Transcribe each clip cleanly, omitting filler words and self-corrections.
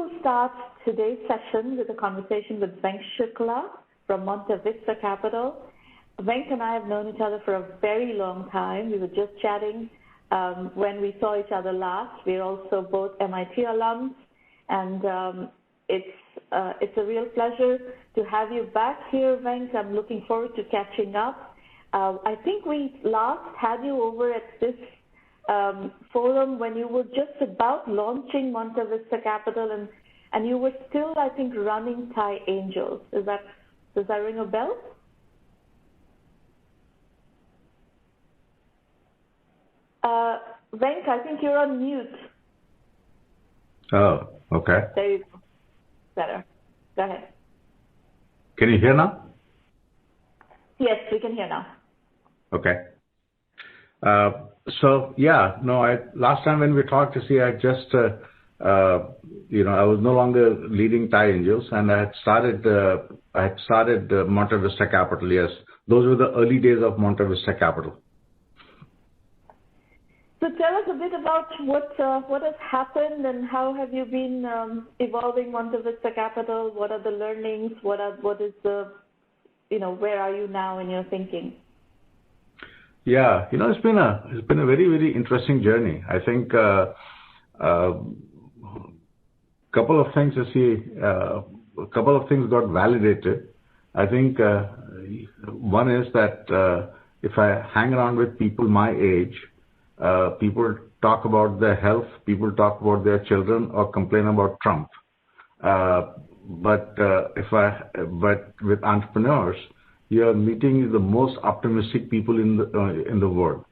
will start today's session with a conversation with Venktesh Shukla from Monta Vista Capital. Venk and I have known each other for a very long time. We were just chatting when we saw each other last. We're also both MIT alums, and it's a real pleasure to have you back here, Venk. I'm looking forward to catching up. I think we last had you over at this forum when you were just about launching Monta Vista Capital, and you were still, I think, running Thai Angels. Does that ring a bell? Venk, I think you're on mute. Oh, okay. There you go. Better. Go ahead. Can you hear now? Yes, we can hear now. Okay. Last time when we talked, I just, I was no longer leading Thai Angels, and I had started Monta Vista Capital. Yes, those were the early days of Monta Vista Capital. So tell us a bit about what has happened and how have you been evolving Monta Vista Capital? What are the learnings? What is the, where are you now in your thinking? Yeah, it's been a very, very interesting journey. I think couple of things got validated. I think one is that if I hang around with people my age, people talk about their health, people talk about their children, or complain about Trump. But with entrepreneurs, you are meeting the most optimistic people in the world.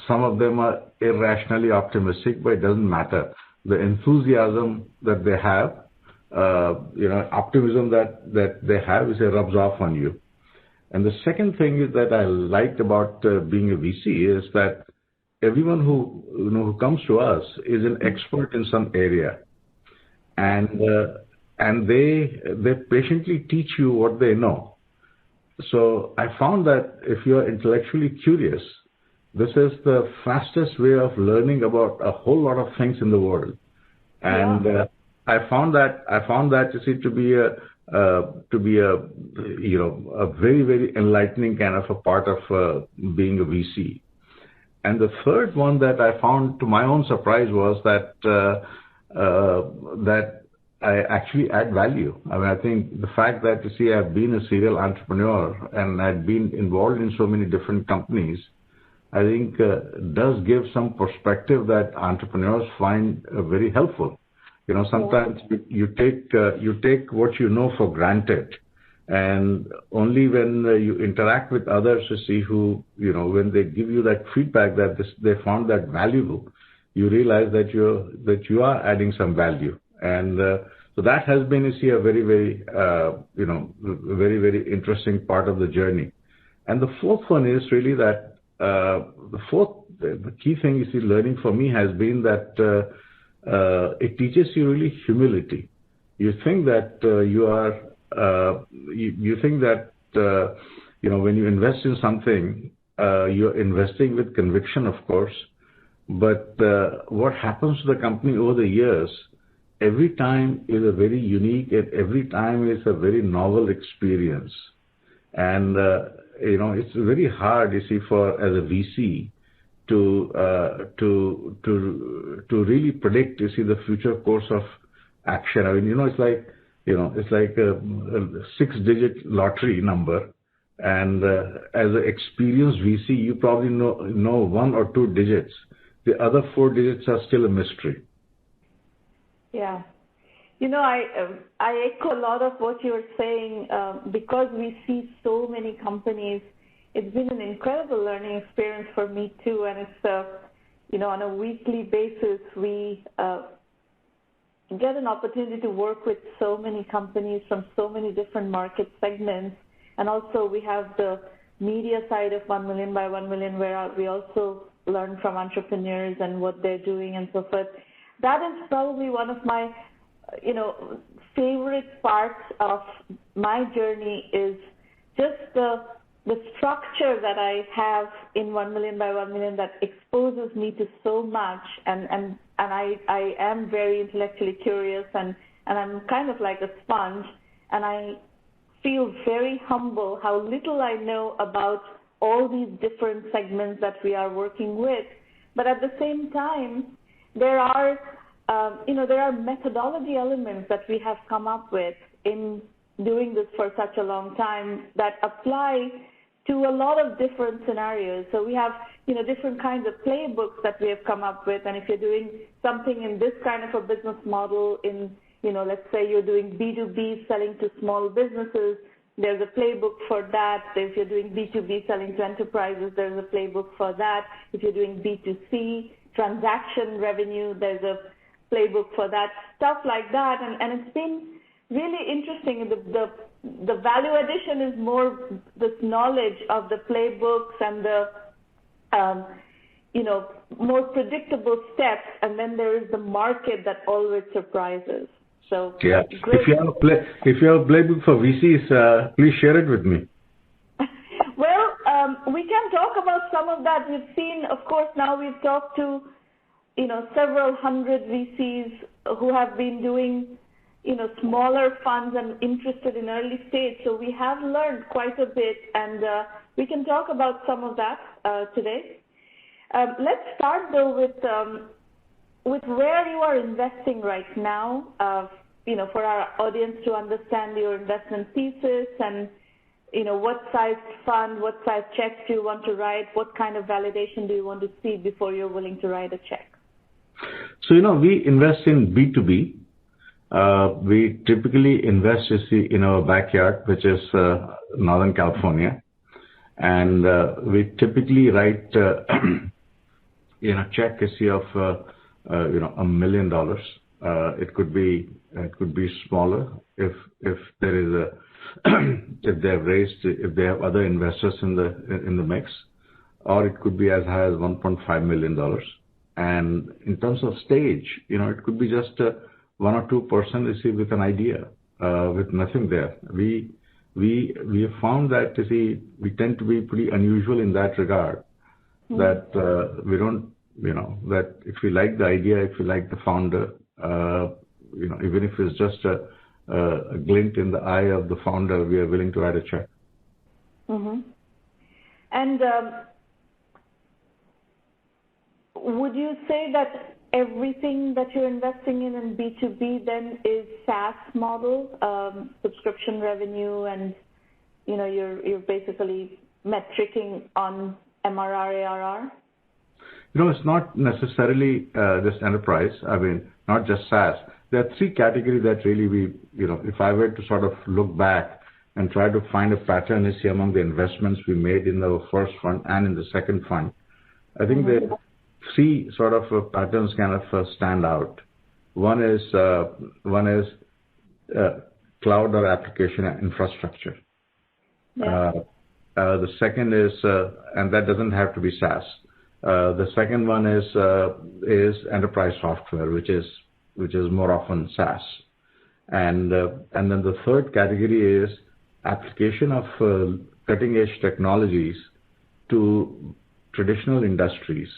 Some of them are irrationally optimistic, but it doesn't matter. The enthusiasm that they have, optimism that they have, rubs off on you. And the second thing is that I liked about being a VC is that everyone who comes to us is an expert in some area, and they patiently teach you what they know. So I found that if you are intellectually curious, this is the fastest way of learning about a whole lot of things in the world. And I found that to be a very, very enlightening kind of a part of being a VC. And the third one that I found, to my own surprise, was that I actually add value. I mean, I think the fact that I've been a serial entrepreneur and I've been involved in so many different companies, I think does give some perspective that entrepreneurs find very helpful. Sometimes you take what you know for granted, and only when you interact with others to see when they give you that feedback that they found that valuable, you realize that you are adding some value. And so that has been, a very, very, very, very interesting part of the journey. And the fourth one is really that the key thing learning for me has been that it teaches you really humility. You think that when you invest in something, you're investing with conviction, of course. But what happens to the company over the years, every time is a very unique, and every time is a very novel experience. And it's very hard, for as a VC to really predict, the future course of action. I mean, it's like a 6-digit lottery number, and as an experienced VC, you probably know 1 or 2 digits. The other 4 digits are still a mystery. Yeah. I echo a lot of what you're saying because we see so many companies. It's been an incredible learning experience for me too, and it's on a weekly basis we get an opportunity to work with so many companies from so many different market segments, and also we have the media side of 1Mby1M, where we also learn from entrepreneurs and what they're doing and so forth. That is probably one of my favorite parts of my journey is just the structure that I have in 1Mby1M that exposes me to so much, and and I am very intellectually curious, and I'm kind of like a sponge, and I feel very humble how little I know about all these different segments that we are working with. But at the same time, there are methodology elements that we have come up with in doing this for such a long time that apply to a lot of different scenarios. So we have, different kinds of playbooks that we have come up with. And if you're doing something in this kind of a business model in, let's say you're doing B2B selling to small businesses, there's a playbook for that. If you're doing B2B selling to enterprises, there's a playbook for that. If you're doing B2C transaction revenue, there's a playbook for that, stuff like that. And it's been really interesting. The value addition is more this knowledge of the playbooks and the, more predictable steps. And then there is the market that always surprises. So yeah, great. if you have a playbook for VCs, please share it with me. Well, we can talk about some of that. We've seen, of course, now we've talked to, several hundred VCs who have been doing, smaller funds and interested in early stage. So we have learned quite a bit, and we can talk about some of that today. Let's start though with where you are investing right now, for our audience to understand your investment thesis and, what size fund, what size checks do you want to write, what kind of validation do you want to see before you're willing to write a check? So, we invest in B2B. We typically invest, in our backyard, which is Northern California. And we typically write, check of, $1 million. It could be smaller if there is if they have other investors in the mix, or it could be as high as $1.5 million. And in terms of stage, it could be just 1 or 2% with an idea, with nothing there. We have found that we tend to be pretty unusual in that regard, that we don't, that if we like the idea, if we like the founder, even if it's just a glint in the eye of the founder, we are willing to write a check. Mm-hmm. And would you say that everything that you're investing in B2B then is SaaS model, subscription revenue, and you're basically metricing on MRR, ARR? It's not necessarily just enterprise. I mean, not just SaaS. There are 3 categories that really we, if I were to sort of look back and try to find a pattern among the investments we made in the first fund and in the second fund, I think the 3 sort of patterns kind of stand out. One is cloud or application infrastructure. Yeah. The second is, and that doesn't have to be SaaS. The second one is enterprise software, which is more often SaaS, and then the third category is application of cutting edge technologies to traditional industries,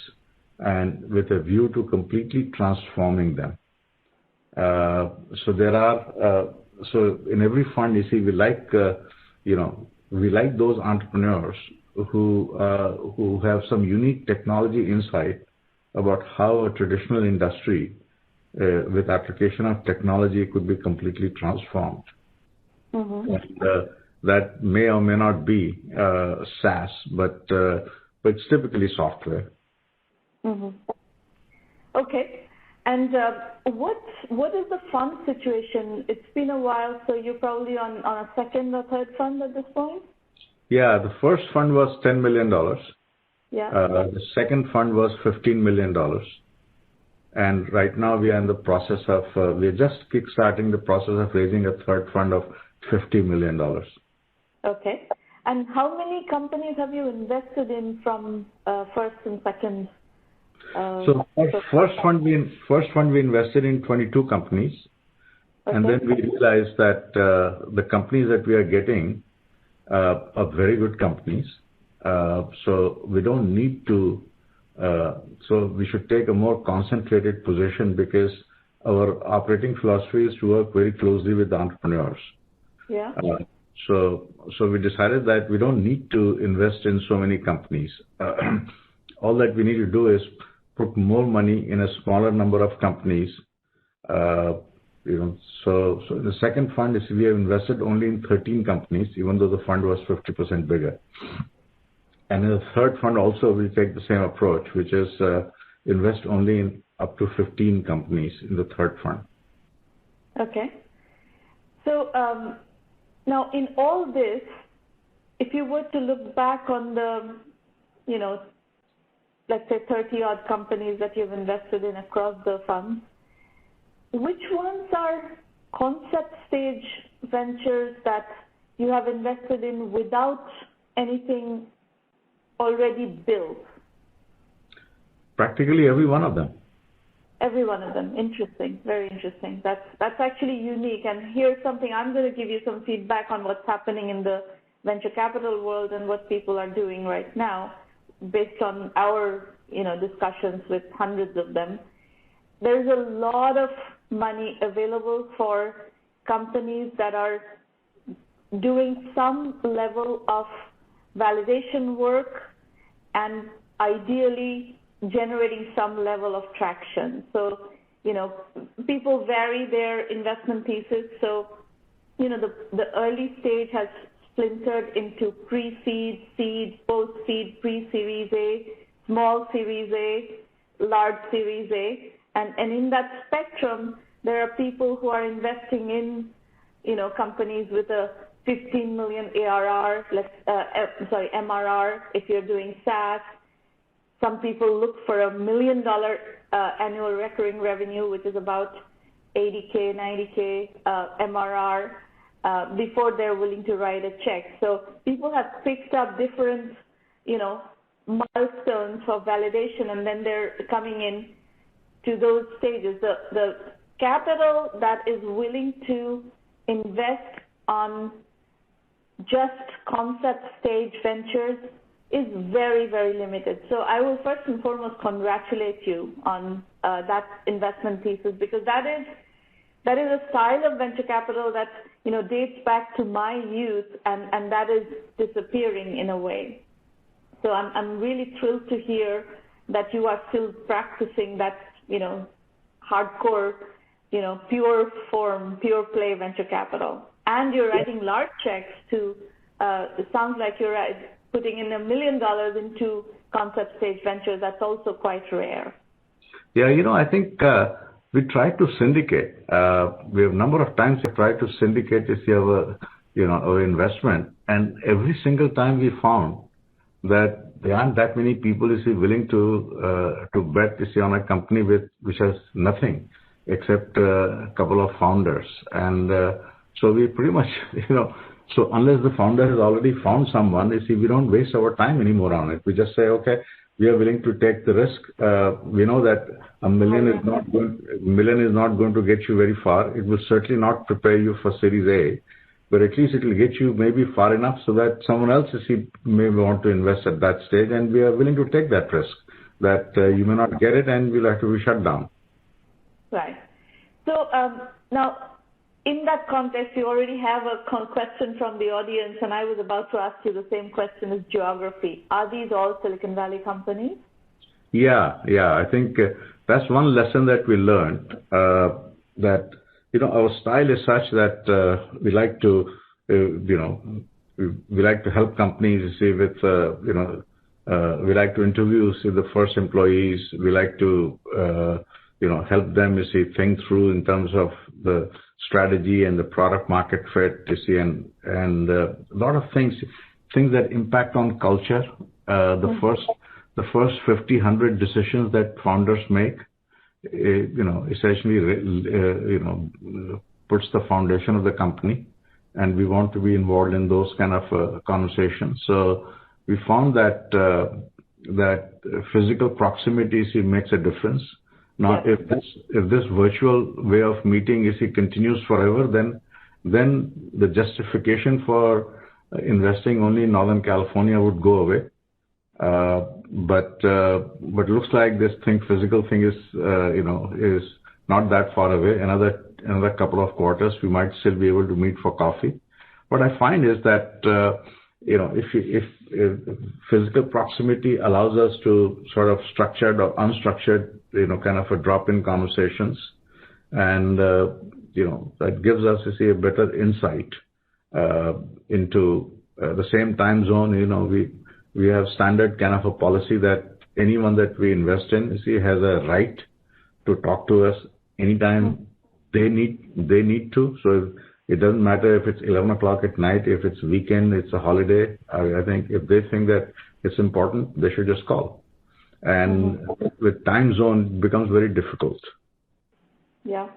and with a view to completely transforming them. So there are so in every fund, we like we like those entrepreneurs who have some unique technology insight about how a traditional industry with application of technology could be completely transformed. Mm-hmm. And, that may or may not be SaaS, but it's typically software. Mm-hmm. Okay. And what is the fund situation? It's been a while, so you're probably on a second or third fund at this point? Yeah, the first fund was $10 million. Yeah. The second fund was $15 million. And right now we are in the process of, we're just kickstarting the process of raising a third fund of $50 million. Okay. And how many companies have you invested in from first and second? So first fund we invested in 22 companies. Okay. And then we realized that the companies that we are getting are very good companies. So we don't need to So we should take a more concentrated position because our operating philosophy is to work very closely with the entrepreneurs. Yeah. So we decided that we don't need to invest in so many companies. All that we need to do is put more money in a smaller number of companies. So the second fund is we have invested only in 13 companies, even though the fund was 50% bigger. And in the third fund also, we take the same approach, which is invest only in up to 15 companies in the third fund. Okay. So now in all this, if you were to look back on the, let's say 30 odd companies that you've invested in across the funds, which ones are concept stage ventures that you have invested in without anything already built? Practically every one of them. Every one of them. Interesting. Very interesting. That's actually unique. And here's something, I'm going to give you some feedback on what's happening in the venture capital world and what people are doing right now based on our discussions with hundreds of them. There's a lot of money available for companies that are doing some level of validation work and ideally generating some level of traction. So, people vary their investment thesis. So, the early stage has splintered into pre-seed, seed, post-seed, pre-Series A, small Series A, large Series A. And in that spectrum, there are people who are investing in, companies with a 15 million ARR, MRR if you're doing SaaS. Some people look for $1 million annual recurring revenue, which is about 80K, 90K MRR before they're willing to write a check. So people have picked up different, milestones for validation, and then they're coming in to those stages. The capital that is willing to invest on just concept stage ventures is very, very limited. So I will first and foremost congratulate you on that investment thesis, because that is a style of venture capital that dates back to my youth, and that is disappearing in a way. So I'm really thrilled to hear that you are still practicing that hardcore pure form, pure play venture capital, and you're writing large checks to. It sounds like you're putting in $1 million into concept stage ventures. That's also quite rare. Yeah, I think we try to syndicate. We have a number of times we tried to syndicate our investment, and every single time we found that there aren't that many people willing to bet on a company which has nothing except a couple of founders, and so we pretty much So unless the founder has already found someone, we don't waste our time anymore on it. We just say, okay, we are willing to take the risk. We know that $1 million is not going to get you very far. It will certainly not prepare you for Series A, but at least it will get you maybe far enough so that someone else may want to invest at that stage, and we are willing to take that risk that you may not get it and we'll have to be shut down. Right. So now, in that context, you already have a question from the audience, and I was about to ask you the same question as geography. Are these all Silicon Valley companies? Yeah. I think that's one lesson that we learned, that, our style is such that we like to, we like to help companies, with, we like to interview, the first employees. We like to, help them, think through in terms of the strategy and the product market fit, and a lot of things that impact on culture. The first 50, 100 decisions that founders make, essentially, puts the foundation of the company, and we want to be involved in those kind of conversations. So we found that that physical proximity makes a difference. Now, if this virtual way of meeting continues forever, then the justification for investing only in Northern California would go away. but looks like this physical thing is is not that far away. Another couple of quarters, we might still be able to meet for coffee. What I find is that if physical proximity allows us to sort of structured or unstructured kind of a drop-in conversations, and that gives us a better insight into the same time zone. We have standard kind of a policy that anyone that we invest in has a right to talk to us anytime they need to. So it doesn't matter if it's 11 o'clock at night, if it's weekend, it's a holiday. I think if they think that it's important, they should just call. And with time zone, it becomes very difficult. Yeah.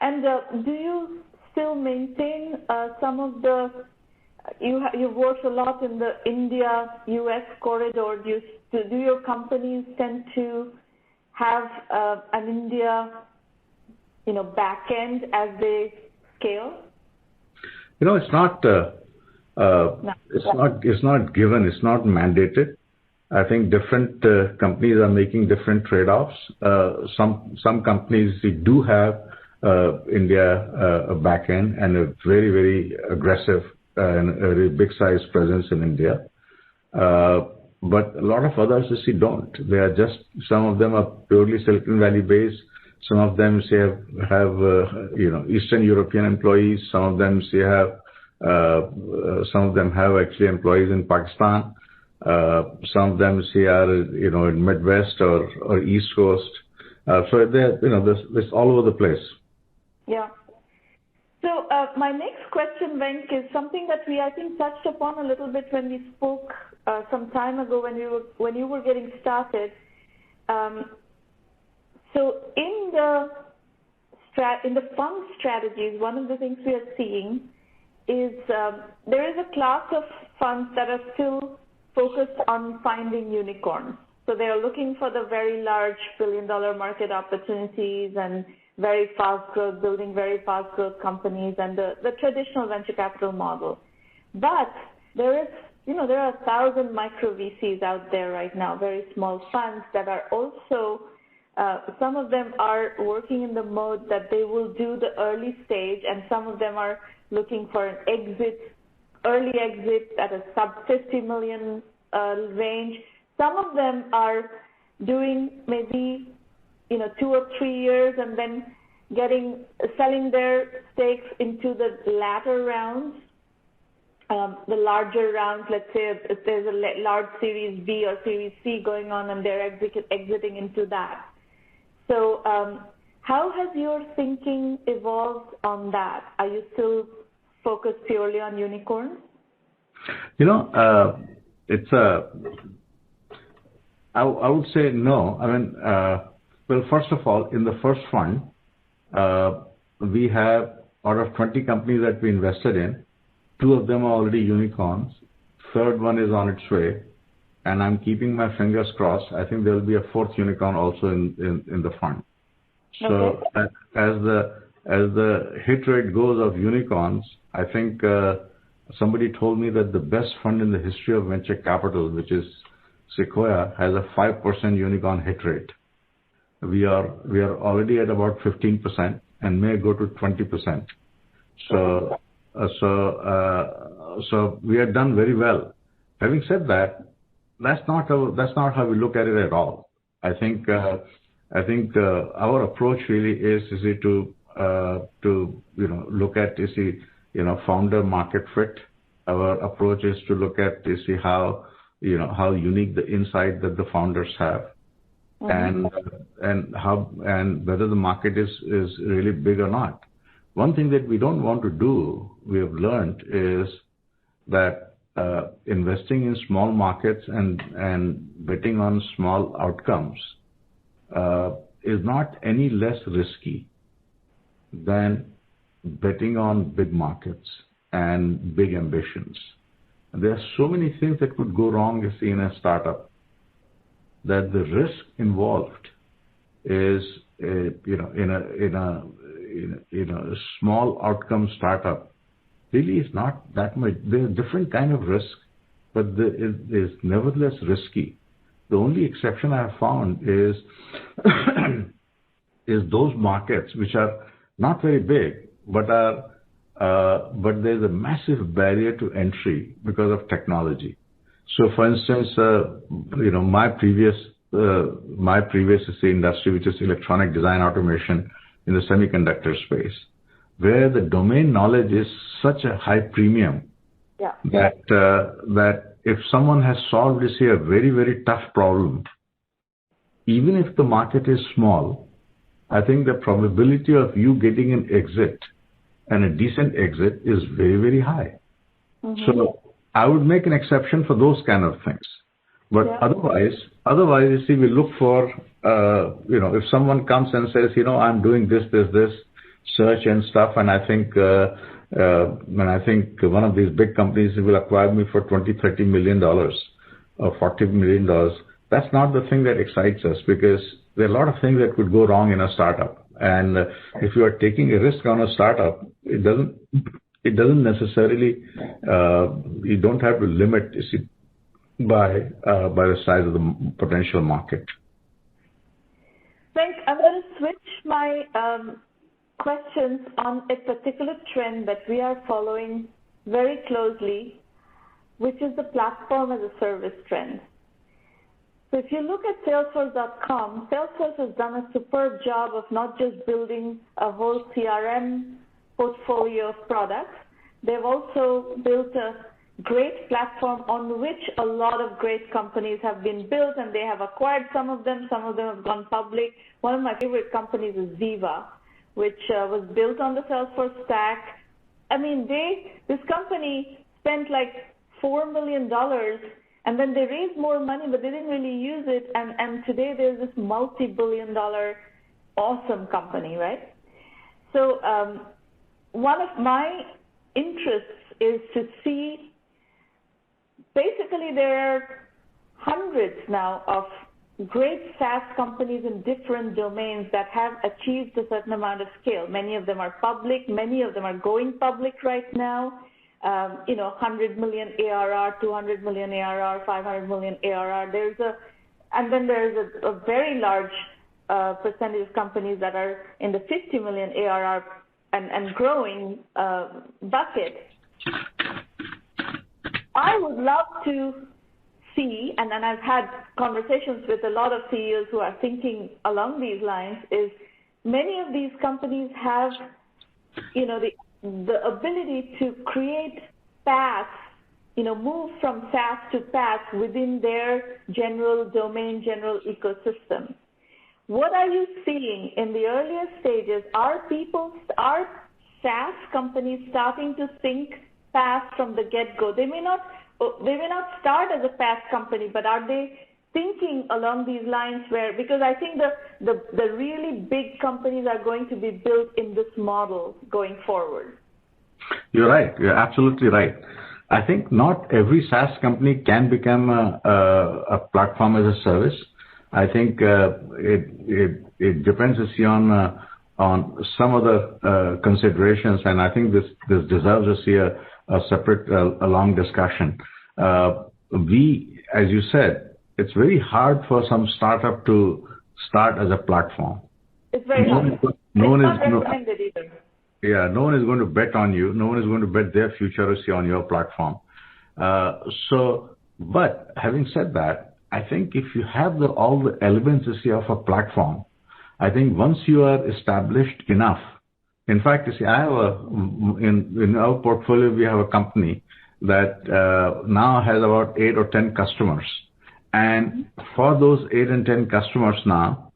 And do you still maintain some of the, you've worked a lot in the India-US corridor. Do your companies tend to have an India, back end as they scale? It's not it's not given. It's not mandated. I think different companies are making different trade-offs. Some companies do have India back end and a very, very aggressive and a very big size presence in India. But a lot of others don't. They are just, some of them are purely Silicon Valley based. Some of them have Eastern European employees. Some of them have actually employees in Pakistan. Some of them are in Midwest or East Coast. So they're this all over the place. Yeah. So my next question, Venk, is something that we I think touched upon a little bit when we spoke some time ago when you were getting started. So in the fund strategies, one of the things we are seeing is there is a class of funds that are still focused on finding unicorns. So they are looking for the very large billion-dollar market opportunities and very fast growth, building very fast growth companies and the traditional venture capital model. But there are 1,000 micro VCs out there right now, very small funds that are also some of them are working in the mode that they will do the early stage, and some of them are looking for an early exit at a sub 50 million range. Some of them are doing maybe 2 or 3 years and then selling their stakes into the latter rounds, the larger rounds. Let's say if there's a large Series B or Series C going on, and they're exiting into that. So how has your thinking evolved on that? Are you still focused purely on unicorns? I would say no. I mean, well, first of all, in the first fund, we have, out of 20 companies that we invested in, 2 of them are already unicorns. Third one is on its way, and I'm keeping my fingers crossed. I think there will be a 4th unicorn also in the fund. So okay. As the hit rate goes of unicorns, I think somebody told me that the best fund in the history of venture capital, which is Sequoia, has a 5% unicorn hit rate. We are already at about 15% and may go to 20%. So we have done very well. Having said that, that's not how we look at it at all. I think our approach really is to look at founder market fit. Our approach is to look at how unique the insight that the founders have, and whether the market is really big or not. One thing that we don't want to do, we have learned, is that investing in small markets and betting on small outcomes is not any less risky than betting on big markets and big ambitions. There are so many things that could go wrong in a startup, that the risk involved is, in a small outcome startup, really is not that much. There are different kind of risk, but it is nevertheless risky. the only exception I have found is is those markets which are not very big, but there's a massive barrier to entry because of technology. So, for instance, my previous industry, which is electronic design automation in the semiconductor space, where the domain knowledge is such a high premium that if someone has solved, say, a very, very tough problem, even if the market is small, I think the probability of you getting an exit and a decent exit is very, very high. Mm-hmm. So I would make an exception for those kind of things. But otherwise, you see, we look for, if someone comes and says, I'm doing this search and stuff, and I think one of these big companies will acquire me for $20-30 million or $40 million. That's not the thing that excites us, because there are a lot of things that could go wrong in a startup. And if you are taking a risk on a startup, it doesn't necessarily, you don't have to limit by the size of the potential market. Venk, I'm going to switch my questions on a particular trend that we are following very closely, which is the platform as a service trend. So if you look at Salesforce.com, Salesforce has done a superb job of not just building a whole CRM portfolio of products, they've also built a great platform on which a lot of great companies have been built, and they have acquired some of them have gone public. One of my favorite companies is Viva, which was built on the Salesforce stack. I mean, this company spent like $4 million, and then they raised more money, but they didn't really use it, and today there's this multi-billion-dollar awesome company, right? So one of my interests is to see, basically there are hundreds now of great SaaS companies in different domains that have achieved a certain amount of scale. Many of them are public, many of them are going public right now. 100 million ARR, 200 million ARR, 500 million ARR. And then there's a very large percentage of companies that are in the 50 million ARR and growing bucket. I would love to see, and I've had conversations with a lot of CEOs who are thinking along these lines, is many of these companies have, the ability to create paths, move from SaaS to PaaS within their general domain, general ecosystem. What are you seeing in the earlier stages? Are SaaS companies starting to think PaaS from the get-go? They may not start as a PaaS company, but are they thinking along these lines because I think the really big companies are going to be built in this model going forward? You're right. You're absolutely right. I think not every SaaS company can become a platform as a service. I think it depends on some other considerations, and I think this deserves a separate, a long discussion. As you said, it's very hard for some startup to start as a platform. It's very hard. No one is recommended either. Yeah, no one is going to bet on you. No one is going to bet their future on your platform. But having said that, I think if you have all the elements of a platform, I think once you are established enough. In fact, I have in our portfolio we have a company that now has about 8 or 10 customers, and for those 8 and 10 customers now,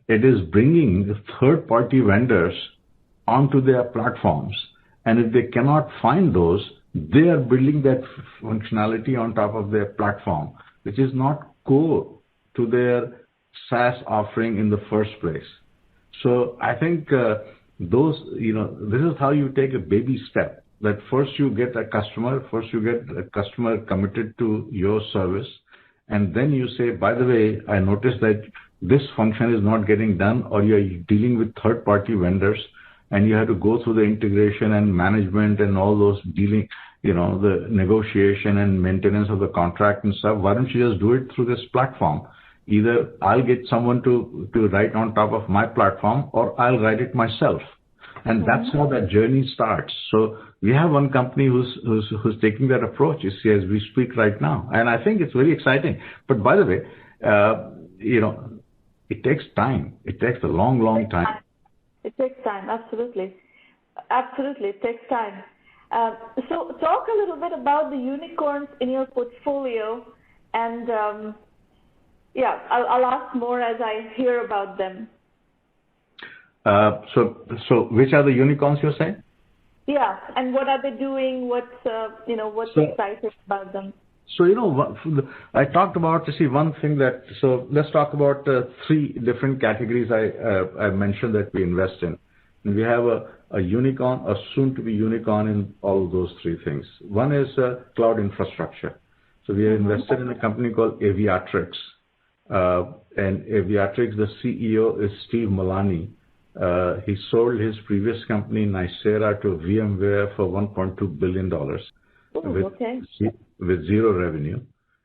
it is bringing the third-party vendors onto their platforms, and if they cannot find those, they are building that functionality on top of their platform, which is not core to their SaaS offering in the first place. So I think this is how you take a baby step. That first you get a customer committed to your service, and then you say, by the way, I noticed that this function is not getting done, or you are dealing with third-party vendors, and you have to go through the integration and management and all those dealing. the negotiation and maintenance of the contract and stuff. Why don't you just do it through this platform? Either I'll get someone to write on top of my platform, or I'll write it myself. And that's how that journey starts. So we have one company who's taking that approach, you see, as we speak right now. And I think it's very exciting. But by the way, it takes time. It takes a long, long time. It takes time, absolutely. Absolutely, it takes time. So talk a little bit about the unicorns in your portfolio, and I'll ask more as I hear about them. So which are the unicorns you're saying? Yeah, and what are they doing? What's exciting about them? So, I talked about, one thing so let's talk about 3 different categories I mentioned that we invest in. And we have a unicorn, a soon-to-be unicorn in all those 3 things. One is cloud infrastructure. So we are invested in a company called Aviatrix. And Aviatrix, the CEO is Steve Malani. He sold his previous company, Nicera, to VMware for $1.2 billion. With 0 revenue.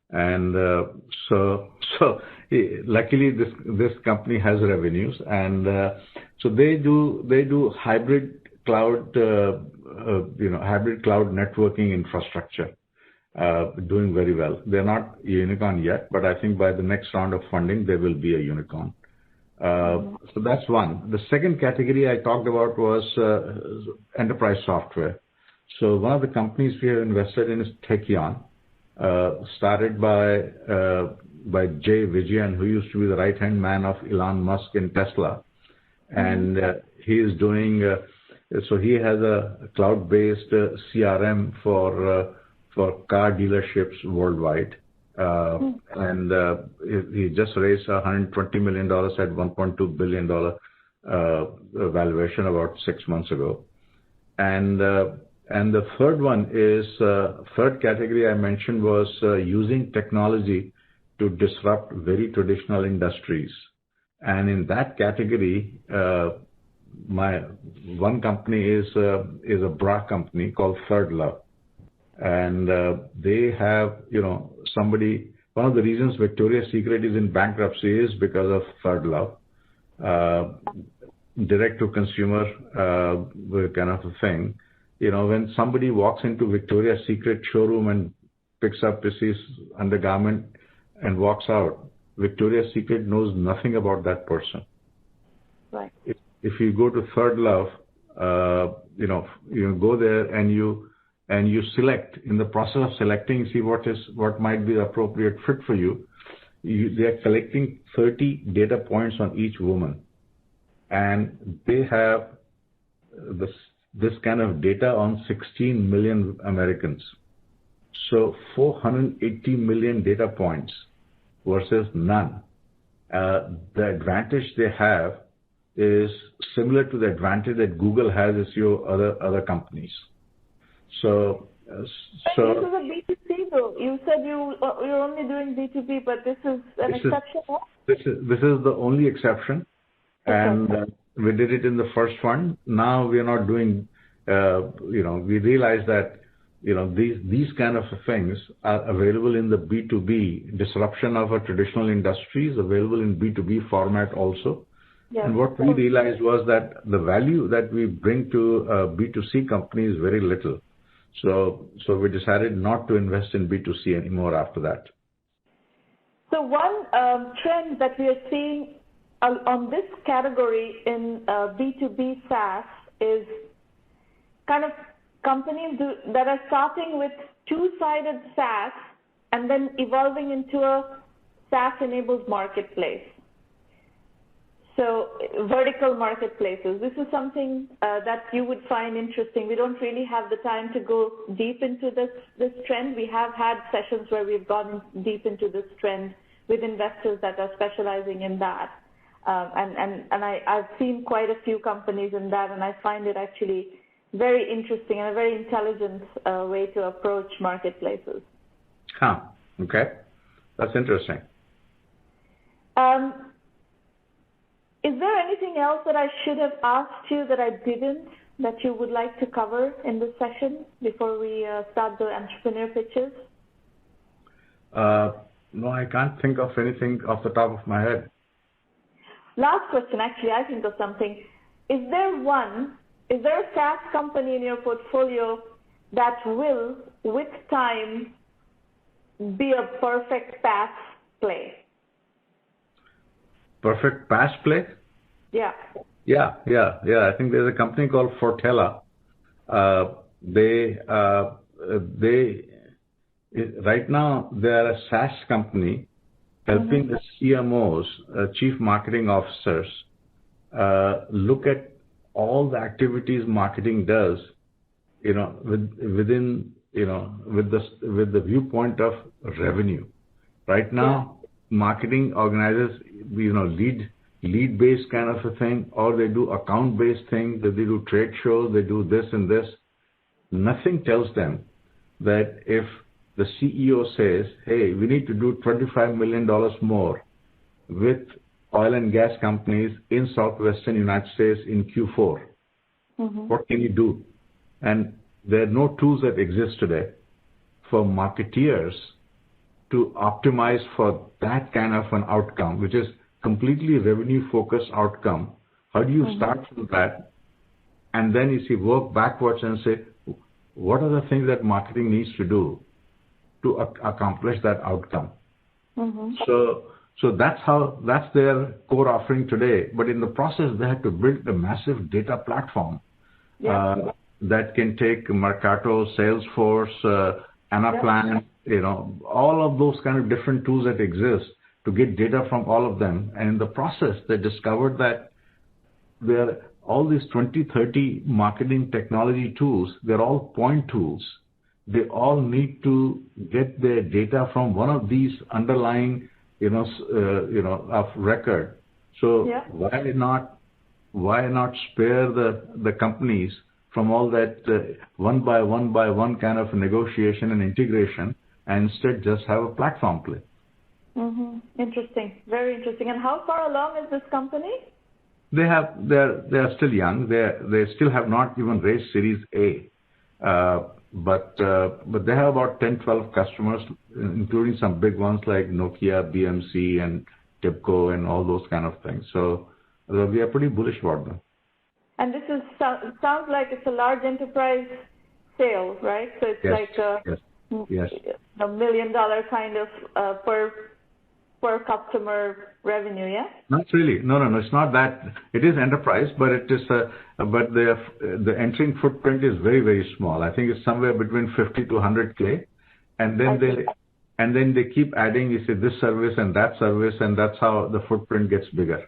And so luckily this company has revenues, and so they do hybrid cloud hybrid cloud networking infrastructure, doing very well. They're not a unicorn yet, but I think by the next round of funding they will be a unicorn. So that's one. The second category I talked about was enterprise software. So one of the companies we have invested in is Tekion, started by Jay Vijayan, who used to be the right-hand man of Elon Musk in Tesla. And he is doing, so he has a cloud-based CRM for car dealerships worldwide. And he just raised $120 million at $1.2 billion valuation about 6 months ago. And the third one is, third category I mentioned was using technology to disrupt very traditional industries. And in that category, my one company is a bra company called Third Love. And they have, one of the reasons Victoria's Secret is in bankruptcy is because of Third Love. Direct to consumer kind of a thing. When somebody walks into Victoria's Secret showroom and picks up his undergarment and walks out, Victoria's Secret knows nothing about that person. Right. If you go to Third Love, you go there and you select. In the process of selecting, see what might be the appropriate fit for you. They are collecting 30 data points on each woman, and they have this kind of data on 16 million Americans. So 480 million data points versus none. The advantage they have is similar to the advantage that Google has as your other companies. So this is a B2C though. You said you're only doing B2B, but this is an exception. This is the only exception, and we did it in the first fund. Now we are not doing. We realize that these kind of things are available in the B2B disruption of a traditional industries, available in B2B format also. Yes. And what we realized was that the value that we bring to a B2C company is very little. So we decided not to invest in B2C anymore after that. So one trend that we are seeing on this category in B2B SaaS is kind of companies that are starting with two-sided SaaS and then evolving into a SaaS-enabled marketplace. So vertical marketplaces. This is something that you would find interesting. We don't really have the time to go deep into this trend. We have had sessions where we've gone deep into this trend with investors that are specializing in that. And I've seen quite a few companies in that, and I find it actually very interesting and a very intelligent way to approach marketplaces. Huh. Okay. That's interesting. Is there anything else that I should have asked you that I didn't? that you would like to cover in this session before we start the entrepreneur pitches? No, I can't think of anything off the top of my head. Last question, actually, I think of something. Is there a SaaS company in your portfolio that will, with time, be a perfect PaaS play? Perfect PaaS play? Yeah. Yeah. I think there's a company called Fortella. Right now they're a SaaS company helping the CMOs, chief marketing officers, look at all the activities marketing does, with the viewpoint of revenue. Right now, marketing organizes, lead-based kind of a thing, or they do account-based thing, they do trade shows, they do this and this. Nothing tells them that if the CEO says, hey, we need to do $25 million more with oil and gas companies in southwestern United States in Q4. What can you do? And there are no tools that exist today for marketeers to optimize for that kind of an outcome, which is completely revenue-focused outcome. How do you start from that? And then you see, work backwards and say, what are the things that marketing needs to do to accomplish that outcome? So that's their core offering today. But in the process, they have to build a massive data platform that can take Mercato, Salesforce, Anaplan, all of those kind of different tools that exist to get data from all of them. And in the process, they discovered that all these 20, 30 marketing technology tools, they're all point tools. They all need to get their data from one of these underlying, of record. So why not spare the companies from all that one by one kind of negotiation and integration, and instead just have a platform play? Interesting, very interesting. And how far along is this company? They are still young. They still have not even raised Series A, but they have about 10, 12 customers, including some big ones like Nokia, BMC, and TIBCO, and all those kind of things. So we are pretty bullish about them. And this sounds like it's a large enterprise sale, right? So it's a $1 million kind of per customer revenue, yeah? Not really. No. It's not that. It is enterprise, but it is. But the entering footprint is very, very small. I think it's somewhere between 50 to 100K, and then they keep adding. You say this service and that service, and that's how the footprint gets bigger.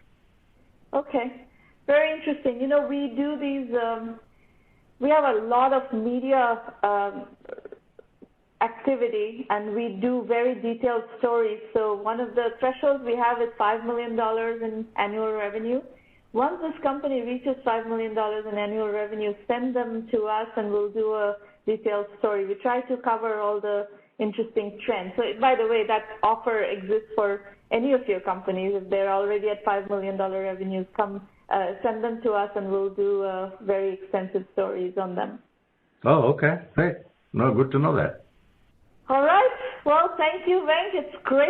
Okay, very interesting. We do these. We have a lot of media activity, and we do very detailed stories. So one of the thresholds we have is $5 million in annual revenue. Once this company reaches $5 million in annual revenue, send them to us and we'll do a detailed story. We try to cover all the interesting trends. So by the way, that offer exists for any of your companies. If they're already at $5 million revenues, send them to us and we'll do very extensive stories on them. Oh, okay. Great. No, good to know that. All right. Well, thank you, Venk. It's great